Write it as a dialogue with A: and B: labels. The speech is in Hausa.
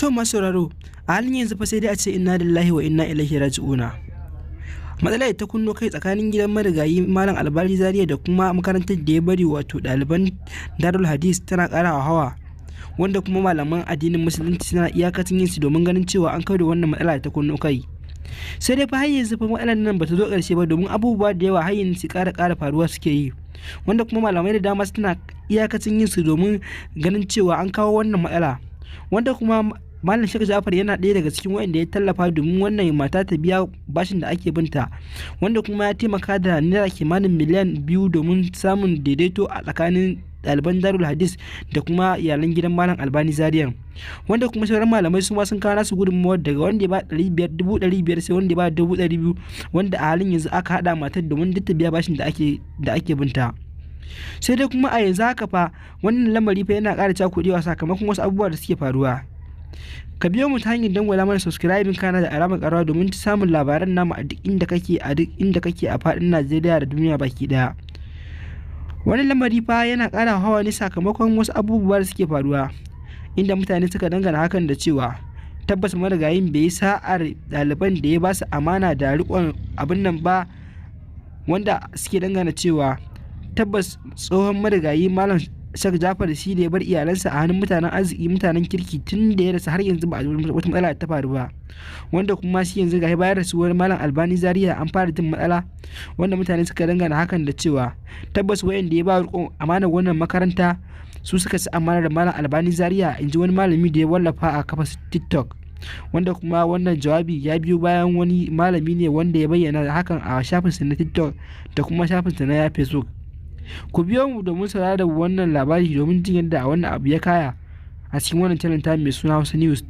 A: To masu sauraro, a halin yanzu fa sai dai a ce inna lillahi wa inna ilaihi raji'una. Matsalar ta kunno kai tsakanin gidan marigayi Malam Albani Zaria da kuma makarantar da ya bari wato ɗaliban Darul Hadis tana ƙara hawa, wanda kuma malaman addinin musulunci suna iyakacin yin su domin ganin cewa an kauda wannan matsala ta kunno kai. Sai dai fa har yanzu fa matsalar nan bata zo ƙarshe ba, domin abubuwa da yawa har yanzu ƙara faruwa suke yi, wanda kuma malamai da dama suna iyakacin yin su domin ganin cewa an kawo wannan matsala, wanda kuma Malam Sheikh Ja'far yana ɗaya daga cikin waɗanda ya tallafa domin wannan mata ta biya bashin da ake binta, wanda kuma ya taimaka da naira kimanin miliyan 2 domin samun daidaito a tsakanin ɗaliban Darul Hadis da kuma iyalan gidan Malam Albani Zaria, wanda kuma sauran malamai su ma sun kawo nasu gudunmawar, daga wanda ya ba 500,000 sai wanda ya ba 200,000, wanda a halin yanzu aka haɗa matar domin duk ta biya bashin da ake binta. Sai dai kuma a yanzu haka fa wannan lamari fa yana ƙara cakuɗewa sakamakon wasu abubuwa da suke faruwa. Ka biyo mu ta hanyar dangwala mana subscribing kana da alamar ƙarawa domin samun labaran namu a duk inda kake a faɗin Najeriya da duniya baki ɗaya. Wani lamari fa yana ƙara hawa ne sakamakon wasu abubuwa da suke faruwa, inda mutane suka dangana hakan da cewa tabbas marigayin bai yi sa'ar ɗaliban da ya ba su amana da riƙon abin nan ba, wanda suke dangana cewa tabbas tsohon marigayi Malam Sheikh Ja'far shi da ya bar iyalansa a hannun mutanen arziki, mutanen kirki, tun da ya rasa har yanzu ba a wata matsala ta faru ba, wanda kuma shi yanzu ga bayan rasuwar Malam Albani Zaria an fara jin matsala, wanda mutane suka dangana hakan da cewa tabbas wayanda ya ba riƙon amanar wannan makaranta su suka ci amanar Malam Albani Zaria, in ji wani malami da ya wallafa a kafar TikTok, wanda kuma wannan jawabi ya biyo bayan wani malami ne wanda ya bayyana hakan a shafinsa na TikTok da kuma shafinsa na Facebook. Ku biyo mu domin saurara da wannan labari domin jin yadda wannan abu ya kaya a cikin wannan channel ta mai suna Hausa News.